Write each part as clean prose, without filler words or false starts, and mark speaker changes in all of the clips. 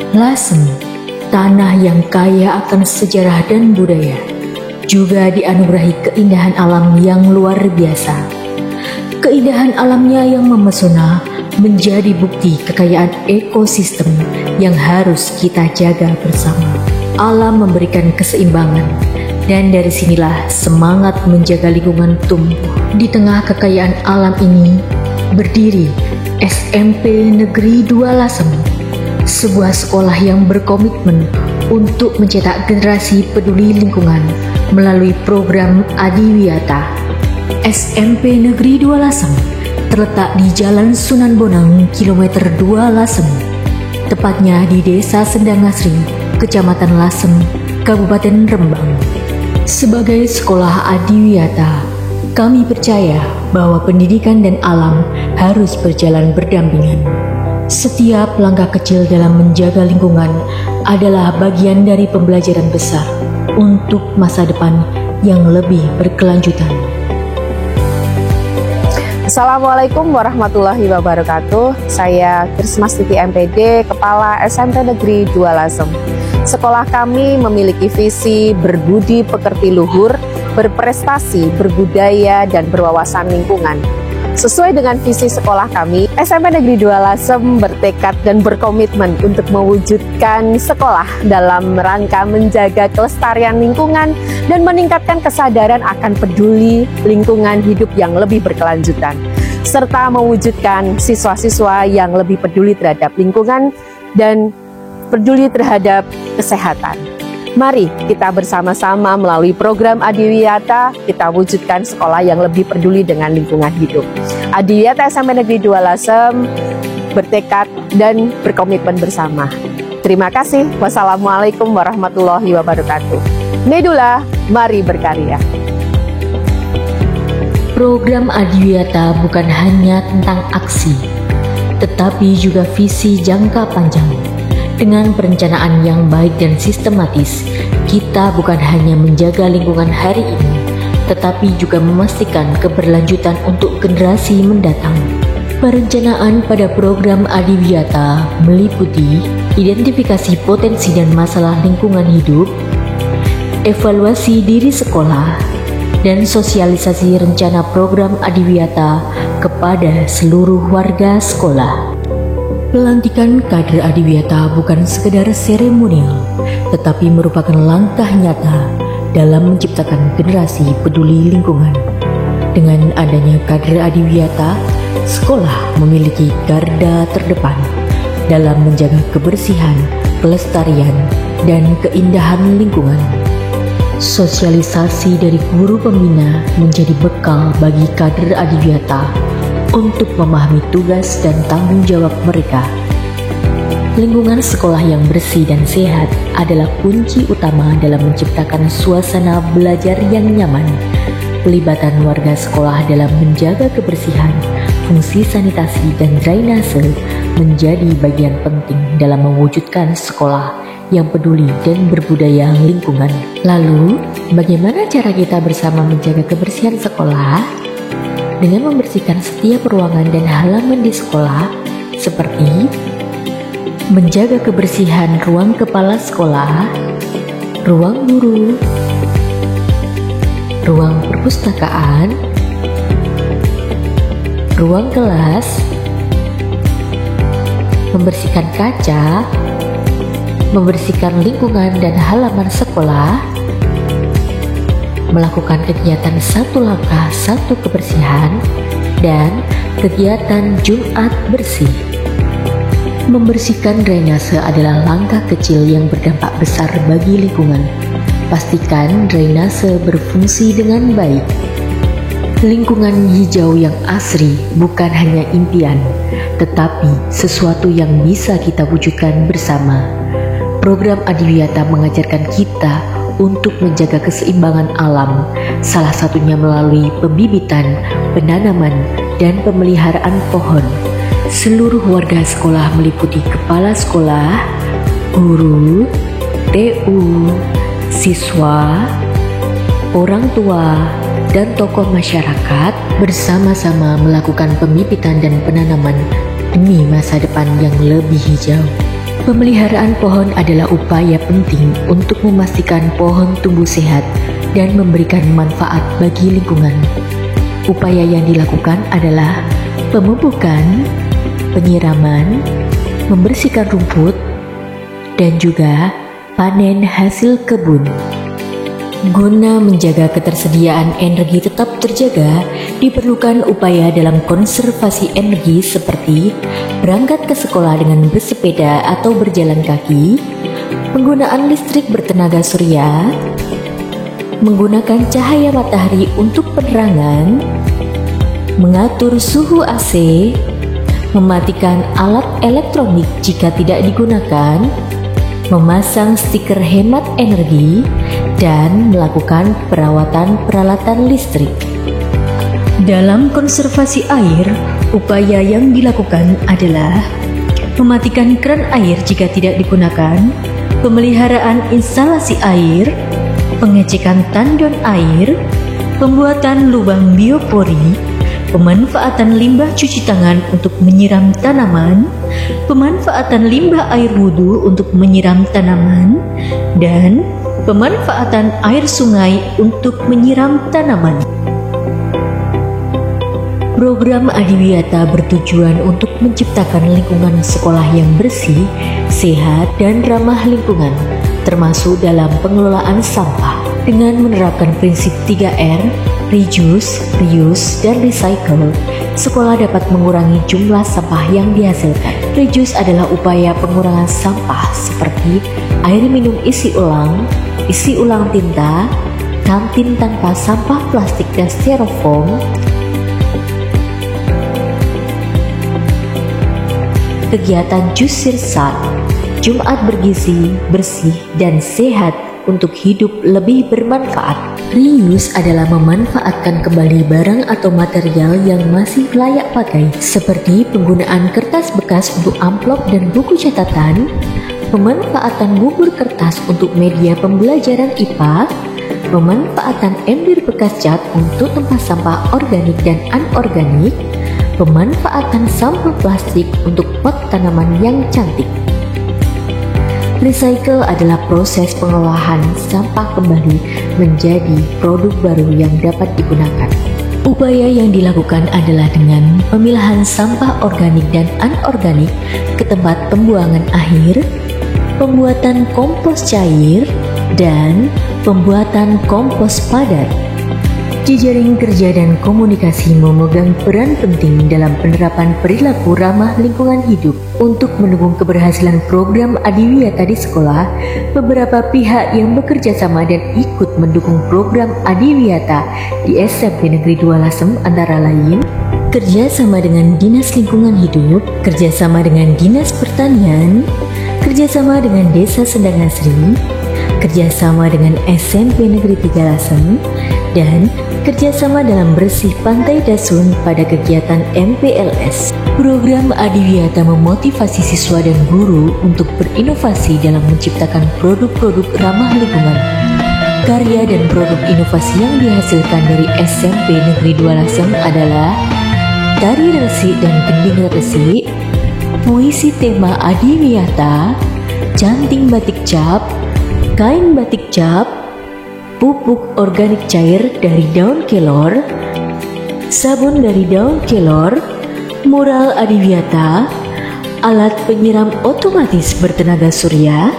Speaker 1: Lasem, tanah yang kaya akan sejarah dan budaya, juga dianugerahi keindahan alam yang luar biasa. Keindahan alamnya yang memesona menjadi bukti kekayaan ekosistem yang harus kita jaga bersama. Alam memberikan keseimbangan, dan dari sinilah semangat menjaga lingkungan tumbuh. Di tengah kekayaan alam ini berdiri SMP Negeri 2 Lasem, sebuah sekolah yang berkomitmen untuk mencetak generasi peduli lingkungan melalui program Adiwiyata. SMP Negeri 2 Lasem terletak di Jalan Sunan Bonang, kilometer 2 Lasem, tepatnya di Desa Sendangasri, Kecamatan Lasem, Kabupaten Rembang. Sebagai sekolah Adiwiyata, kami percaya bahwa pendidikan dan alam harus berjalan berdampingan. Setiap langkah kecil dalam menjaga lingkungan adalah bagian dari pembelajaran besar untuk masa depan yang lebih berkelanjutan.
Speaker 2: Assalamualaikum warahmatullahi wabarakatuh. Saya Krismastiti MPD, Kepala SMP Negeri 2 Lasem. Sekolah kami memiliki visi berbudi pekerti luhur, berprestasi, berbudaya, dan berwawasan lingkungan. Sesuai dengan visi sekolah kami, SMP Negeri 2 Lasem bertekad dan berkomitmen untuk mewujudkan sekolah dalam rangka menjaga kelestarian lingkungan dan meningkatkan kesadaran akan peduli lingkungan hidup yang lebih berkelanjutan, serta mewujudkan siswa-siswa yang lebih peduli terhadap lingkungan dan peduli terhadap kesehatan. Mari kita bersama-sama melalui program Adiwiyata, kita wujudkan sekolah yang lebih peduli dengan lingkungan hidup. Adiwiyata SMP Negeri 2 Lasem bertekad dan berkomitmen bersama. Terima kasih. Wassalamualaikum warahmatullahi wabarakatuh. Medula, mari berkarya.
Speaker 1: Program Adiwiyata bukan hanya tentang aksi, tetapi juga visi jangka panjang. Dengan perencanaan yang baik dan sistematis, kita bukan hanya menjaga lingkungan hari ini, tetapi juga memastikan keberlanjutan untuk generasi mendatang. Perencanaan pada program Adiwiyata meliputi identifikasi potensi dan masalah lingkungan hidup, evaluasi diri sekolah, dan sosialisasi rencana program Adiwiyata kepada seluruh warga sekolah. Pelantikan kader Adiwiyata bukan sekedar seremonial, tetapi merupakan langkah nyata dalam menciptakan generasi peduli lingkungan. Dengan adanya kader Adiwiyata, sekolah memiliki garda terdepan dalam menjaga kebersihan, kelestarian, dan keindahan lingkungan. Sosialisasi dari guru pembina menjadi bekal bagi kader Adiwiyata untuk memahami tugas dan tanggung jawab mereka. Lingkungan sekolah yang bersih dan sehat adalah kunci utama dalam menciptakan suasana belajar yang nyaman. Pelibatan warga sekolah dalam menjaga kebersihan, fungsi sanitasi, dan drainase menjadi bagian penting dalam mewujudkan sekolah yang peduli dan berbudaya lingkungan. Lalu, bagaimana cara kita bersama menjaga kebersihan sekolah? Dengan membersihkan setiap ruangan dan halaman di sekolah, seperti menjaga kebersihan ruang kepala sekolah, ruang guru, ruang perpustakaan, ruang kelas, membersihkan kaca, membersihkan lingkungan dan halaman sekolah, melakukan kegiatan satu langkah satu kebersihan, dan kegiatan Jumat bersih. Membersihkan drainase adalah langkah kecil yang berdampak besar bagi lingkungan. Pastikan drainase berfungsi dengan baik. Lingkungan hijau yang asri bukan hanya impian, tetapi sesuatu yang bisa kita wujudkan bersama. Program Adiwiyata mengajarkan kita untuk menjaga keseimbangan alam, salah satunya melalui pembibitan, penanaman, dan pemeliharaan pohon. Seluruh warga sekolah meliputi kepala sekolah, guru, TU, siswa, orang tua, dan tokoh masyarakat bersama-sama melakukan pembibitan dan penanaman demi masa depan yang lebih hijau. Pemeliharaan pohon adalah upaya penting untuk memastikan pohon tumbuh sehat dan memberikan manfaat bagi lingkungan. Upaya yang dilakukan adalah pemupukan, penyiraman, membersihkan rumput, dan juga panen hasil kebun. Guna menjaga ketersediaan energi tetap terjaga, diperlukan upaya dalam konservasi energi seperti berangkat ke sekolah dengan bersepeda atau berjalan kaki, penggunaan listrik bertenaga surya, menggunakan cahaya matahari untuk penerangan, mengatur suhu AC, mematikan alat elektronik jika tidak digunakan, memasang stiker hemat energi, dan melakukan perawatan peralatan listrik. Dalam konservasi air, upaya yang dilakukan adalah mematikan keran air jika tidak digunakan, pemeliharaan instalasi air, pengecekan tandon air, pembuatan lubang biopori, pemanfaatan limbah cuci tangan untuk menyiram tanaman, pemanfaatan limbah air wudhu untuk menyiram tanaman, dan pemanfaatan air sungai untuk menyiram tanaman. Program Adiwiyata bertujuan untuk menciptakan lingkungan sekolah yang bersih, sehat, dan ramah lingkungan, termasuk dalam pengelolaan sampah. Dengan menerapkan prinsip 3R, reduce, reuse, dan recycle, sekolah dapat mengurangi jumlah sampah yang dihasilkan. Reduce adalah upaya pengurangan sampah seperti air minum isi ulang tinta, kantin tanpa sampah plastik dan styrofoam, kegiatan jus sirsat, Jumat bergizi, bersih, dan sehat untuk hidup lebih bermanfaat. Reuse adalah memanfaatkan kembali barang atau material yang masih layak pakai, seperti penggunaan kertas bekas untuk amplop dan buku catatan, pemanfaatan bubur kertas untuk media pembelajaran IPA, pemanfaatan ember bekas cat untuk tempat sampah organik dan anorganik, pemanfaatan sampah plastik untuk pot tanaman yang cantik. Recycle adalah proses pengolahan sampah kembali menjadi produk baru yang dapat digunakan. Upaya yang dilakukan adalah dengan pemilahan sampah organik dan anorganik ke tempat pembuangan akhir, pembuatan kompos cair, dan pembuatan kompos padat. Jejaring kerja dan komunikasi memegang peran penting dalam penerapan perilaku ramah lingkungan hidup. Untuk mendukung keberhasilan program Adiwiyata di sekolah, beberapa pihak yang bekerja sama dan ikut mendukung program Adiwiyata di SMP Negeri 2 Lasem antara lain kerjasama dengan Dinas Lingkungan Hidup, kerjasama dengan Dinas Pertanian, kerjasama dengan Desa Sendangasri, kerjasama dengan SMP Negeri 3 Lasem, dan kerjasama dalam bersih pantai Dasun pada kegiatan MPLS. Program Adiwiyata memotivasi siswa dan guru untuk berinovasi dalam menciptakan produk-produk ramah lingkungan. Karya dan produk inovasi yang dihasilkan dari SMP Negeri 2 Lasem adalah tari resik dan gending resik, puisi tema Adiwiyata, canting batik cap, kain batik cap, pupuk organik cair dari daun kelor, sabun dari daun kelor, mural Adiwiyata, alat penyiram otomatis bertenaga surya,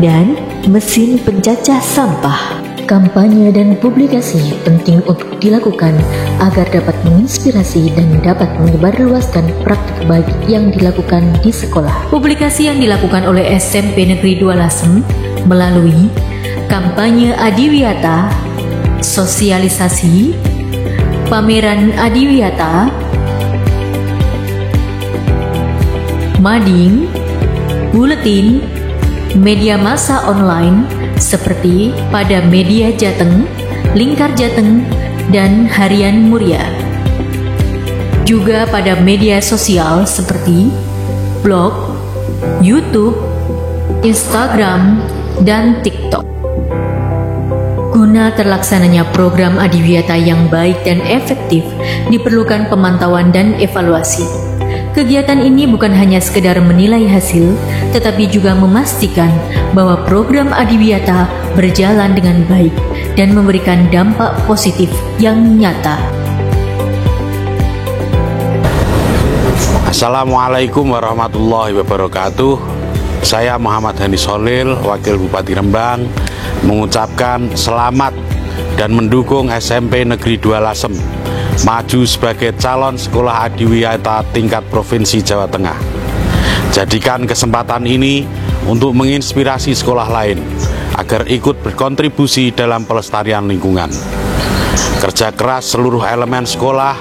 Speaker 1: dan mesin pencacah sampah. Kampanye dan publikasi penting untuk dilakukan agar dapat menginspirasi dan dapat menyebarluaskan praktik baik yang dilakukan di sekolah. Publikasi yang dilakukan oleh SMP Negeri 2 Lasem melalui kampanye Adiwiyata, sosialisasi, pameran Adiwiyata, mading, buletin, media massa online seperti pada Media Jateng, Lingkar Jateng, dan Harian Muria. Juga pada media sosial seperti blog, YouTube, Instagram, dan TikTok. Guna terlaksananya program Adiwiyata yang baik dan efektif, diperlukan pemantauan dan evaluasi. Kegiatan ini bukan hanya sekedar menilai hasil, tetapi juga memastikan bahwa program Adiwiyata berjalan dengan baik dan memberikan dampak positif yang nyata.
Speaker 3: Assalamualaikum warahmatullahi wabarakatuh. Saya Muhammad Hani Solil, Wakil Bupati Rembang, mengucapkan selamat dan mendukung SMP Negeri 2 Lasem maju sebagai calon sekolah adiwiyata tingkat Provinsi Jawa Tengah. Jadikan kesempatan ini untuk menginspirasi sekolah lain agar ikut berkontribusi dalam pelestarian lingkungan. Kerja keras seluruh elemen sekolah,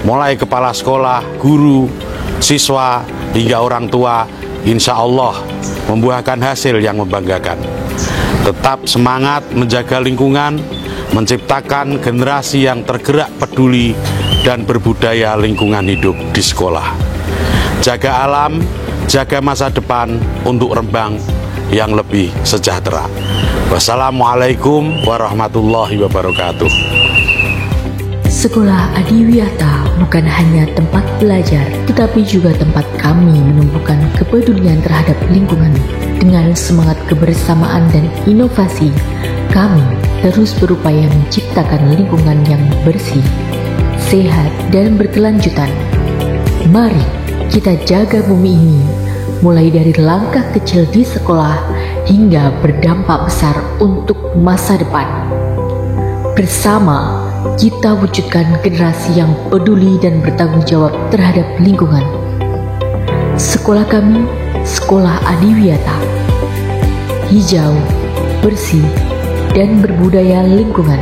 Speaker 3: mulai kepala sekolah, guru, siswa, hingga orang tua, insya Allah membuahkan hasil yang membanggakan. Tetap semangat menjaga lingkungan, menciptakan generasi yang tergerak peduli dan berbudaya lingkungan hidup di sekolah. Jaga alam, jaga masa depan untuk Rembang yang lebih sejahtera. Wassalamualaikum warahmatullahi wabarakatuh.
Speaker 1: Sekolah Adiwiyata bukan hanya tempat belajar, tetapi juga tempat kami menumbuhkan kepedulian terhadap lingkungan. Dengan semangat kebersamaan dan inovasi, kami terus berupaya menciptakan lingkungan yang bersih, sehat, dan berkelanjutan. Mari kita jaga bumi ini, mulai dari langkah kecil di sekolah hingga berdampak besar untuk masa depan. Bersama, kita wujudkan generasi yang peduli dan bertanggung jawab terhadap lingkungan. Sekolah kami, Sekolah Adiwiyata. Hijau, bersih, dan berbudaya lingkungan.